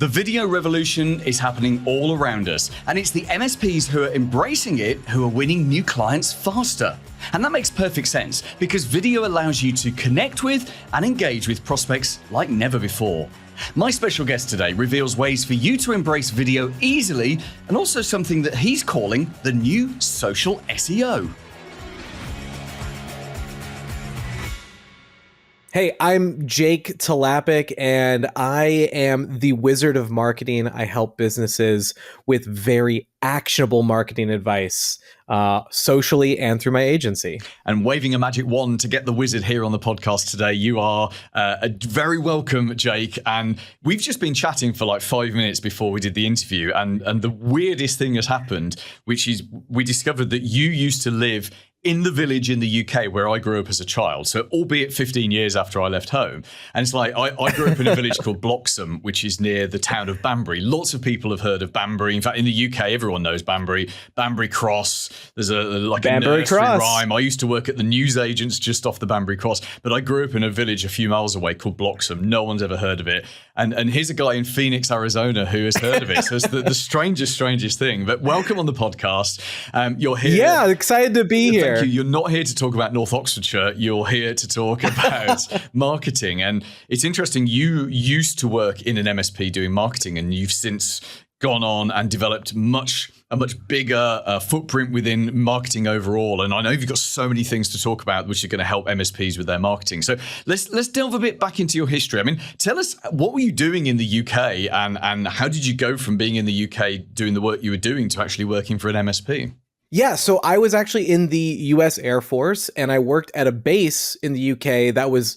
The video revolution is happening all around us, and it's the MSPs who are embracing it who are winning new clients faster. And that makes perfect sense because video allows you to connect with and engage with prospects like never before. My special guest today reveals ways for you to embrace video easily and also something that he's calling the new social SEO. Hey, I'm Jake Tlapek, and I am the wizard of marketing. I help businesses with very actionable marketing advice, socially and through my agency. And waving a magic wand to get the wizard here on the podcast today, you are very welcome, Jake. And we've just been chatting for like 5 minutes before we did the interview, and the weirdest thing has happened, which is we discovered that you used to live in the village in the UK where I grew up as a child. So albeit 15 years after I left home. And it's like, I grew up in a village called Bloxham, which is near the town of Banbury. Lots of people have heard of Banbury. In fact, in the UK, everyone knows Banbury. Banbury Cross. There's a Banbury nursery Cross rhyme. I used to work at the newsagents just off the Banbury Cross. But I grew up in a village a few miles away called Bloxham. No one's ever heard of it. And here's a guy in Phoenix, Arizona who has heard of it. So it's the strangest thing. But welcome on the podcast. You're here. Yeah, excited to be here. Thank you. You're not here to talk about North Oxfordshire. You're here to talk about marketing. And it's interesting. You used to work in an MSP doing marketing, and you've since gone on and developed a much bigger footprint within marketing overall. And I know you've got so many things to talk about which are going to help MSPs with their marketing. So let's delve a bit back into your history. I mean, tell us, what were you doing in the UK, and how did you go from being in the UK doing the work you were doing to actually working for an MSP? Yeah, so I was actually in the US Air Force, and I worked at a base in the UK that was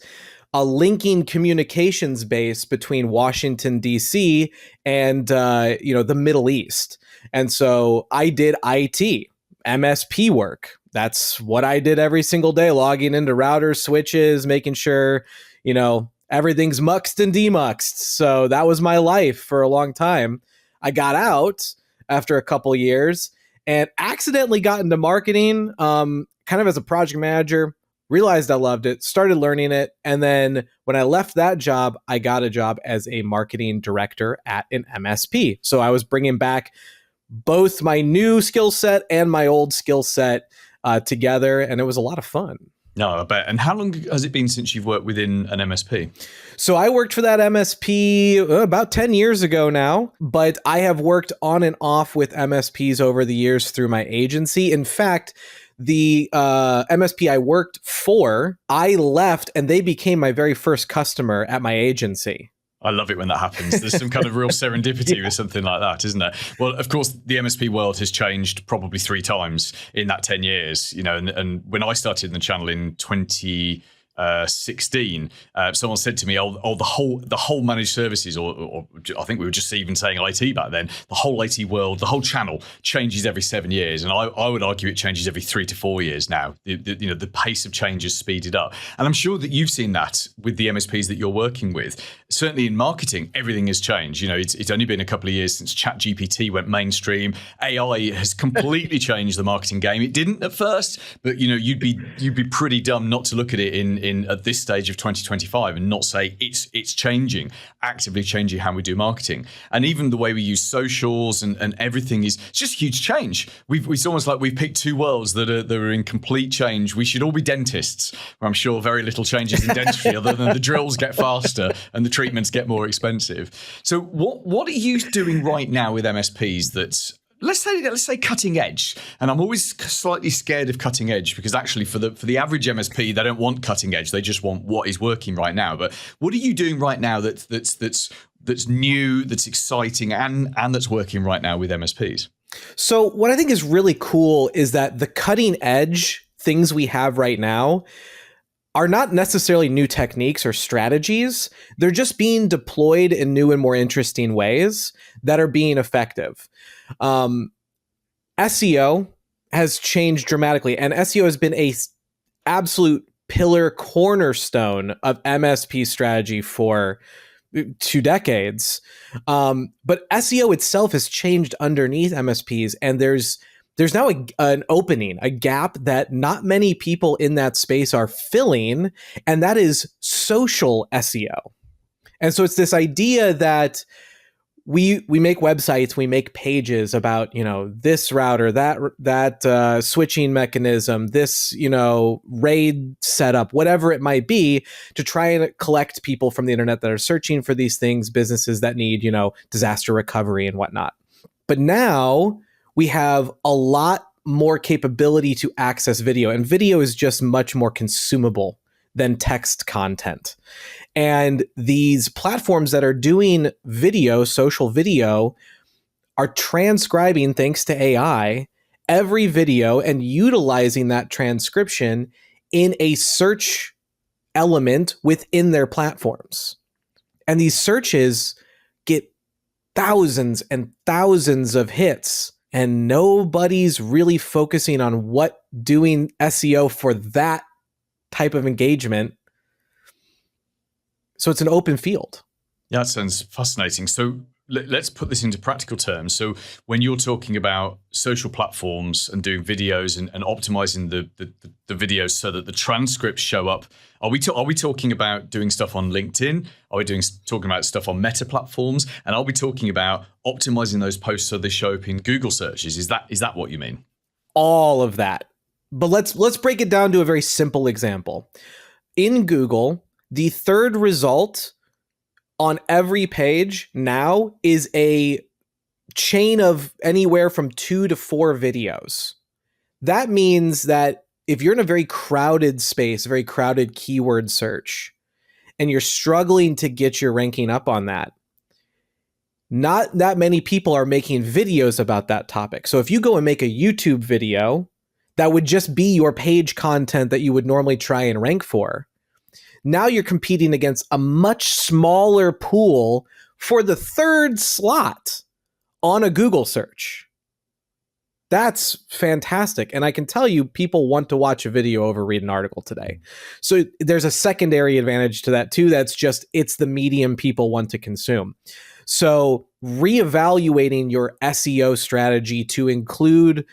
a linking communications base between Washington, D.C. and the Middle East. And so I did IT, MSP work. That's what I did every single day, logging into routers, switches, making sure, everything's muxed and demuxed. So that was my life for a long time. I got out after a couple years and accidentally got into marketing, kind of as a project manager, realized I loved it, started learning it. And then when I left that job, I got a job as a marketing director at an MSP. So I was bringing back both my new skill set and my old skill set together. And it was a lot of fun. No, I bet. And how long has it been since you've worked within an MSP? So I worked for that MSP about 10 years ago now, but I have worked on and off with MSPs over the years through my agency. In fact, the MSP I worked for, I left and they became my very first customer at my agency. I love it when that happens. There's some kind of real serendipity with something like that, isn't there? Well, of course, the MSP world has changed probably 3 times in that 10 years, and when I started in the channel in 2016, someone said to me, the whole managed services, or I think we were just even saying IT back then, the whole IT world, the whole channel changes every 7 years. And I would argue it changes every 3 to 4 years now. The pace of change has speeded up. And I'm sure that you've seen that with the MSPs that you're working with. Certainly in marketing, everything has changed. It's only been a couple of years since ChatGPT went mainstream. AI has completely changed the marketing game. It didn't at first, but you'd be pretty dumb not to look at it in at this stage of 2025 and not say it's changing, actively changing how we do marketing. And even the way we use socials and everything it's just huge change. It's almost like we've picked 2 worlds that are in complete change. We should all be dentists, where I'm sure very little changes in dentistry other than the drills get faster and the treatments get more expensive. So what are you doing right now with MSPs that's, let's say cutting edge? And I'm always slightly scared of cutting edge because actually for the average MSP, they don't want cutting edge. They just want what is working right now. But what are you doing right now that's new, that's exciting, and that's working right now with MSPs? So what I think is really cool is that the cutting edge things we have right now are not necessarily new techniques or strategies. They're just being deployed in new and more interesting ways that are being effective. SEO has changed dramatically, and SEO has been a absolute pillar cornerstone of MSP strategy for 2 decades. But SEO itself has changed underneath MSPs, and there's now an opening, a gap that not many people in that space are filling, and that is social SEO. And so it's this idea that we make websites, we make pages about, this router, that switching mechanism, this, RAID setup, whatever it might be, to try and collect people from the internet that are searching for these things, businesses that need, disaster recovery and whatnot. But now we have a lot more capability to access video, and video is just much more consumable than text content. And these platforms that are doing video, social video, are transcribing, thanks to AI, every video and utilizing that transcription in a search element within their platforms. And these searches get thousands and thousands of hits, and nobody's really focusing on doing SEO for that type of engagement. So it's an open field. Yeah, that sounds fascinating. So let's put this into practical terms. So when you're talking about social platforms and doing videos and optimizing the videos so that the transcripts show up, are we talking about doing stuff on LinkedIn? Are we talking about stuff on Meta platforms? And are we talking about optimizing those posts so they show up in Google searches? Is that what you mean? All of that. But let's break it down to a very simple example. In Google, the third result on every page now is a chain of anywhere from 2 to 4 videos. That means that if you're in a very crowded space, a very crowded keyword search, and you're struggling to get your ranking up on that, not that many people are making videos about that topic. So if you go and make a YouTube video, that would just be your page content that you would normally try and rank for. Now you're competing against a much smaller pool for the third slot on a Google search. That's fantastic. And I can tell you, people want to watch a video over read an article today. So there's a secondary advantage to that too. It's the medium people want to consume. So reevaluating your SEO strategy to include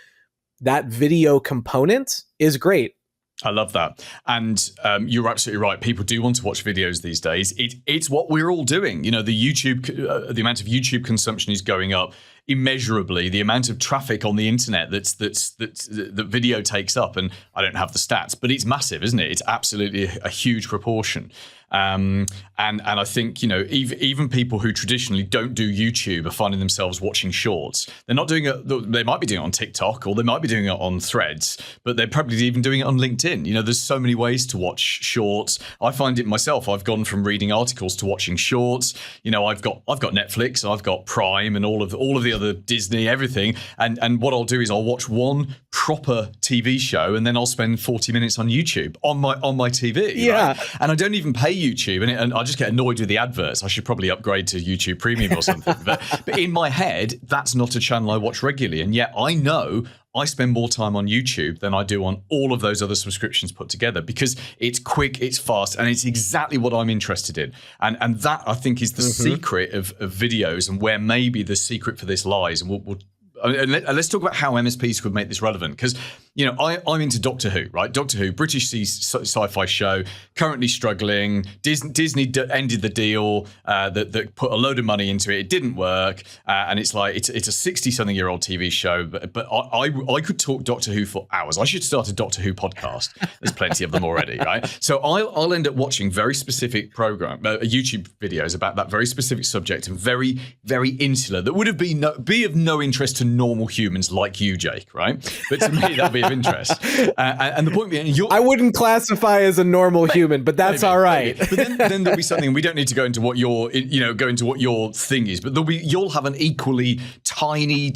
that video component is great. I love that. And you're absolutely right. People do want to watch videos these days. It's what we're all doing. The the amount of YouTube consumption is going up immeasurably. The amount of traffic on the internet that video takes up, and I don't have the stats, but it's massive, isn't it? It's absolutely a huge proportion. And I think, even people who traditionally don't do YouTube are finding themselves watching shorts. They're not doing it. They might be doing it on TikTok, or they might be doing it on Threads, but they're probably even doing it on LinkedIn. There's so many ways to watch shorts. I find it myself. I've gone from reading articles to watching shorts. I've got Netflix, I've got Prime, and all of the other Disney, everything. And what I'll do is I'll watch one proper TV show, and then I'll spend 40 minutes on YouTube on my TV. Yeah, right? And I don't even pay YouTube, and I just get annoyed with the adverts. I should probably upgrade to YouTube Premium or something. but in my head, that's not a channel I watch regularly, and yet I know I spend more time on YouTube than I do on all of those other subscriptions put together, because it's quick, it's fast, and it's exactly what I'm interested in. And that, I think, is the secret of videos, and where maybe the secret for this lies. And let's talk about how MSPs could make this relevant, because I'm into Doctor Who, right? Doctor Who, British sci-fi show, currently struggling. Disney ended the deal that put a load of money into it. It didn't work, and it's a 60-something-year-old TV show. But I could talk Doctor Who for hours. I should start a Doctor Who podcast. There's plenty of them already, right? So I'll end up watching very specific YouTube videos about that very specific subject, and very, very insular, that would be of no interest to normal humans like you, Jake, right? But to me, that'd be of interest. And the point being, I wouldn't classify as a normal human, but that's all right. Maybe. But then there'll be something. We don't need to go into what your thing is, but you'll have an equally tiny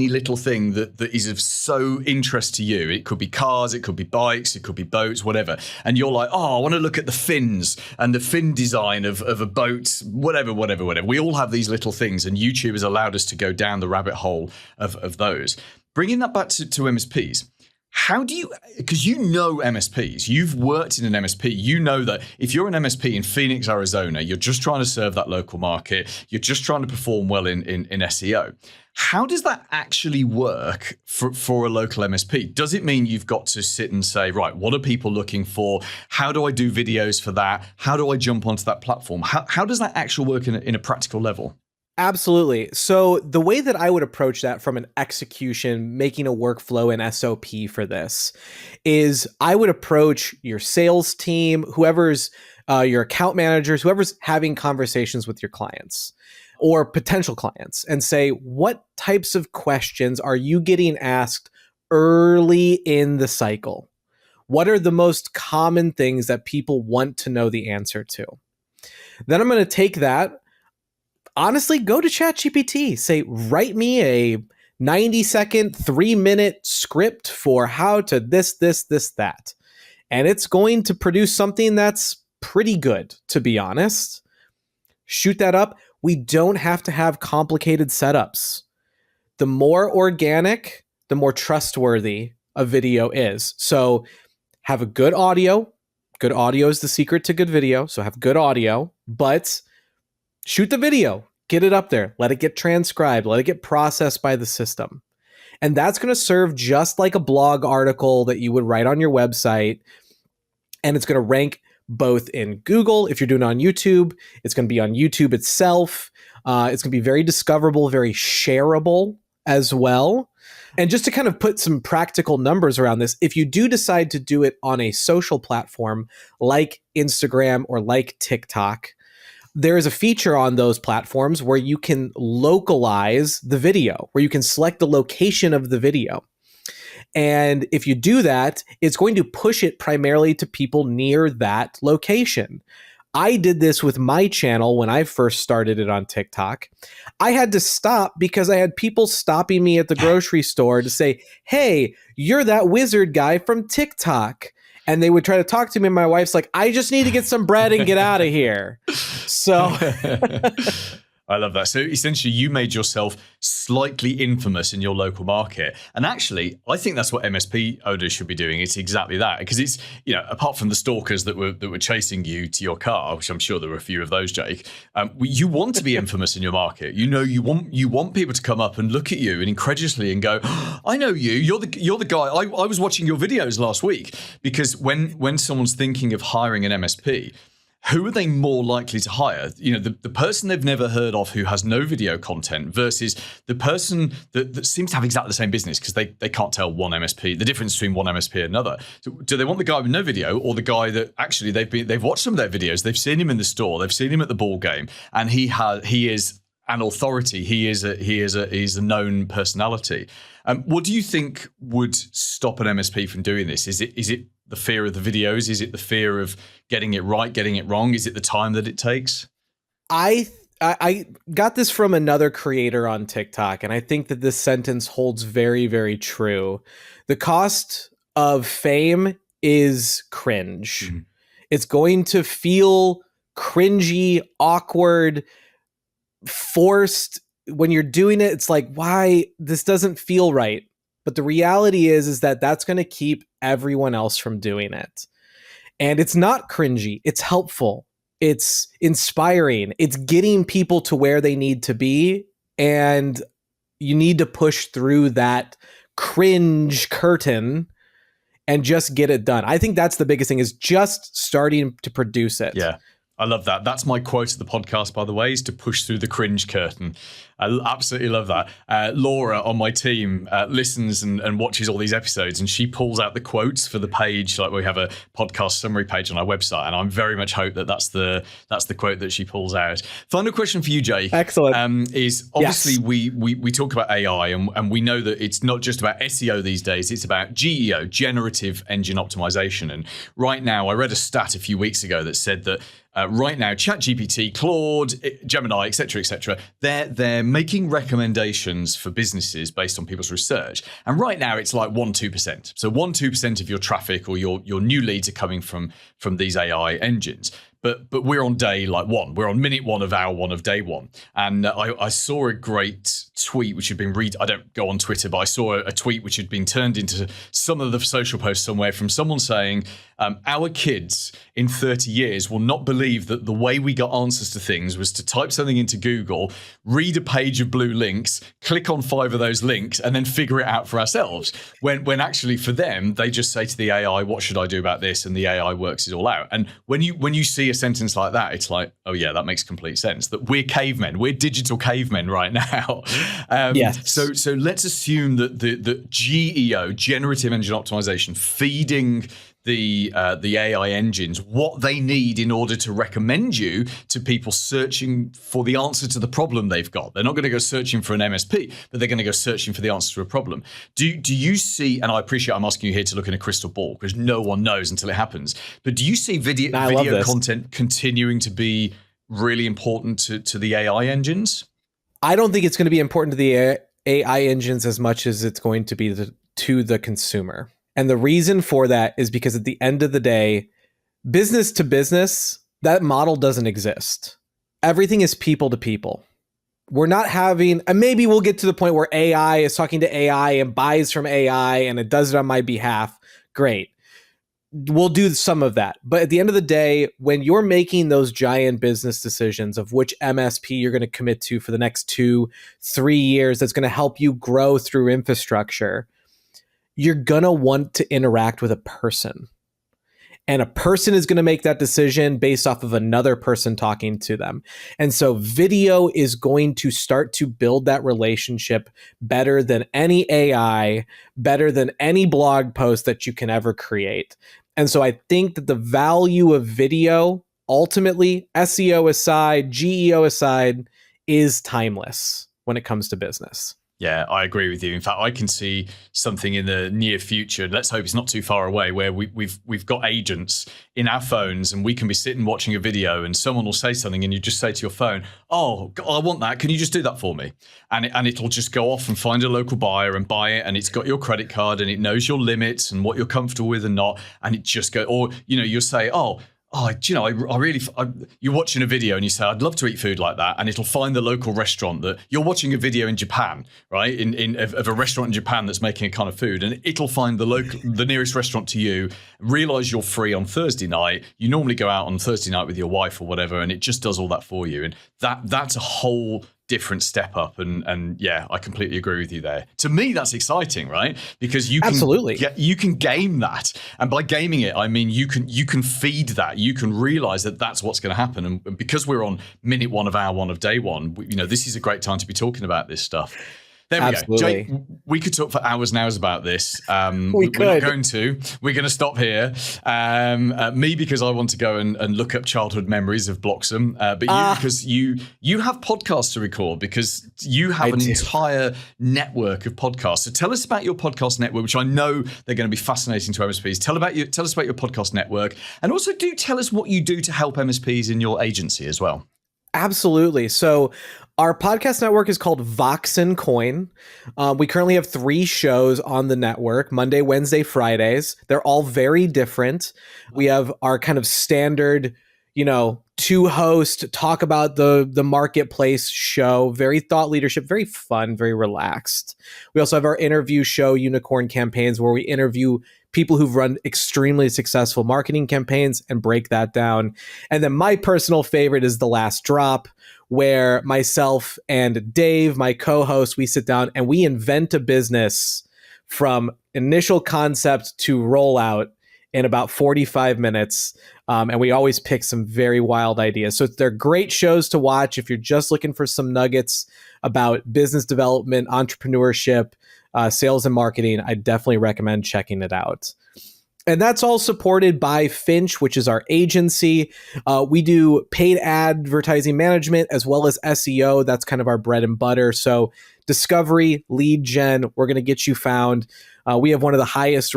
little thing that is of so interest to you. It could be cars, it could be bikes, it could be boats, whatever. And you're like, I want to look at the fins and the fin design of a boat, whatever. We all have these little things, and YouTube has allowed us to go down the rabbit hole of those. Bringing that back to MSPs. How do you, because MSPs, you've worked in an MSP, you know that if you're an MSP in Phoenix, Arizona, you're just trying to serve that local market, you're just trying to perform well in SEO. How does that actually work for a local MSP? Does it mean you've got to sit and say, right, what are people looking for? How do I do videos for that? How do I jump onto that platform? How does that actually work in a practical level? Absolutely. So the way that I would approach that from an execution, making a workflow and SOP for this is I would approach your sales team, whoever's your account managers, whoever's having conversations with your clients or potential clients, and say, what types of questions are you getting asked early in the cycle? What are the most common things that people want to know the answer to? Then I'm going to take that, honestly, go to ChatGPT, say, write me a 90-second, 3-minute script for how to this, that. And it's going to produce something that's pretty good, to be honest. Shoot that up. We don't have to have complicated setups. The more organic, the more trustworthy a video is. So have a good audio. Good audio is the secret to good video. So have good audio, but shoot the video, get it up there, let it get transcribed, let it get processed by the system. And that's going to serve just like a blog article that you would write on your website. And it's going to rank both in Google. If you're doing it on YouTube, it's going to be on YouTube itself. It's going to be very discoverable, very shareable as well. And just to kind of put some practical numbers around this, if you do decide to do it on a social platform like Instagram or like TikTok, there is a feature on those platforms where you can localize the video, where you can select the location of the video. And if you do that, it's going to push it primarily to people near that location. I did this with my channel when I first started it on TikTok. I had to stop because I had people stopping me at the grocery store to say, hey, you're that wizard guy from TikTok. And they would try to talk to me. And my wife's like, I just need to get some bread and get out of here. So I love that. So essentially, you made yourself slightly infamous in your local market. And actually, I think that's what MSP owners should be doing. It's exactly that. Because it's, apart from the stalkers that were chasing you to your car, which I'm sure there were a few of those, Jake, you want to be infamous in your market. You want people to come up and look at you and incredulously and go, oh, I know you. You're the guy. I was watching your videos last week. Because when someone's thinking of hiring an MSP, who are they more likely to hire? The person they've never heard of who has no video content versus the person that seems to have exactly the same business because they can't tell one MSP, the difference between one MSP and another. So do they want the guy with no video or the guy that actually they've watched some of their videos, they've seen him in the store, they've seen him at the ball game, and he is an authority, he's a known personality. What do you think would stop an MSP from doing this? Is it the fear of the videos? Is it the fear of getting it right, getting it wrong? Is it the time that it takes? I got this from another creator on TikTok, and I think that this sentence holds very, very true. The cost of fame is cringe. Mm-hmm. It's going to feel cringy, awkward, forced. When you're doing it, it's like, why? This doesn't feel right. But the reality is that that's going to keep everyone else from doing it. And it's not cringy. It's helpful. It's inspiring. It's getting people to where they need to be. And you need to push through that cringe curtain and just get it done. I think that's the biggest thing, is just starting to produce it. Yeah. I love that. That's my quote of the podcast, by the way, is to push through the cringe curtain. I absolutely love that. Laura on my team listens and watches all these episodes, and she pulls out the quotes for the page. Like, we have a podcast summary page on our website, and I very much hope that that's the quote that she pulls out. Final question for you, Jake. Excellent. Is obviously we talk about AI, and we know that it's not just about SEO these days. It's about GEO, generative engine optimization. And right now, I read a stat a few weeks ago that said that right now, ChatGPT, Claude, Gemini, et cetera, they're making recommendations for businesses based on people's research. And right now, it's like 1-2%. So 1-2% of your traffic or your new leads are coming from these AI engines. But we're on day one. We're on minute one of hour one of day one. And I saw a great tweet which had been I don't go on Twitter, but I saw a tweet which had been turned into some of the social posts somewhere from someone saying, our kids in 30 years will not believe that the way we got answers to things was to type something into Google, read a page of blue links, click on 5 of those links, and then figure it out for ourselves. When actually for them, they just say to the AI, what should I do about this? And the AI works it all out. And when you see a sentence like that, it's like, oh yeah, that makes complete sense. That we're cavemen, we're digital cavemen right now. Yes. So let's assume that the GEO, generative engine optimization, feeding the AI engines what they need in order to recommend you to people searching for the answer to the problem they've got. They're not going to go searching for an MSP, but they're going to go searching for the answer to a problem. Do you see, and I appreciate I'm asking you here to look in a crystal ball because no one knows until it happens, but do you see video content continuing to be really important to the AI engines? I don't think it's going to be important to the AI engines as much as it's going to be to the consumer. And the reason for that is because at the end of the day, business to business, that model doesn't exist. Everything is people to people. We're not having, and maybe we'll get to the point where AI is talking to AI and buys from AI and it does it on my behalf. Great. We'll do some of that. But at the end of the day, when you're making those giant business decisions of which MSP you're going to commit to for the next 2-3 years, that's going to help you grow through infrastructure, you're going to want to interact with a person. And a person is going to make that decision based off of another person talking to them. And so video is going to start to build that relationship better than any AI, better than any blog post that you can ever create. And so I think that the value of video, ultimately, SEO aside, GEO aside, is timeless when it comes to business. Yeah, I agree with you. In fact, I can see something in the near future. Let's hope it's not too far away, where we've got agents in our phones, and we can be sitting watching a video, and someone will say something, and you just say to your phone, "Oh, I want that. Can you just do that for me?" And it'll just go off and find a local buyer and buy it, and it's got your credit card, and it knows your limits and what you're comfortable with and not, and it just go. Or you'll say, "Oh, you're watching a video and you say, I'd love to eat food like that. And it'll find the local restaurant that you're watching a video in Japan, right? Of a restaurant in Japan that's making a kind of food. And it'll find the nearest restaurant to you, realize you're free on Thursday night. You normally go out on Thursday night with your wife or whatever, and it just does all that for you. And that's a whole different step up, and yeah, I completely agree with you there. To me, that's exciting, right? Because you can game that, and by gaming it, I mean you can feed that. You can realize that that's what's going to happen, and because we're on minute 1 of hour 1 of day 1, this is a great time to be talking about this stuff. There we Absolutely. go. Jake, we could talk for hours and hours about this. We're not going to. We're going to stop here. Me, because I want to go and look up childhood memories of Bloxham. But you, because you have podcasts to record, because you have an entire network of podcasts. So tell us about your podcast network, which I know they're going to be fascinating to MSPs. Tell us about your podcast network. And also do tell us what you do to help MSPs in your agency as well. Absolutely. So our podcast network is called Vox and Coin. We currently have 3 shows on the network: Monday, Wednesday, Fridays. They're all very different. We have our kind of standard, 2-host talk about the marketplace show, very thought leadership, very fun, very relaxed. We also have our interview show, Unicorn Campaigns, where we interview people who've run extremely successful marketing campaigns and break that down. And then my personal favorite is The Last Drop, where myself and Dave, my co-host, we sit down and we invent a business from initial concept to rollout in about 45 minutes. And we always pick some very wild ideas. So they're great shows to watch if you're just looking for some nuggets about business development, entrepreneurship, sales and marketing. I definitely recommend checking it out. And that's all supported by Finch, which is our agency. We do paid advertising management as well as SEO. That's kind of our bread and butter. So discovery, lead gen, we're going to get you found. We have one of the highest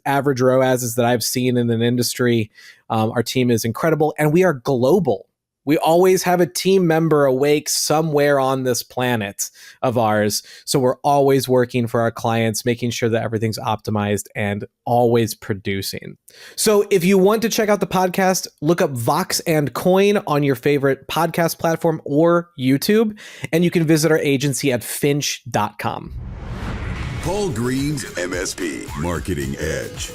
average ROASs that I've seen in an industry. Our team is incredible, and we are global. We always have a team member awake somewhere on this planet of ours. So we're always working for our clients, making sure that everything's optimized and always producing. So if you want to check out the podcast, look up Vox and Coin on your favorite podcast platform or YouTube, and you can visit our agency at finch.com. Paul Green's MSP Marketing Edge.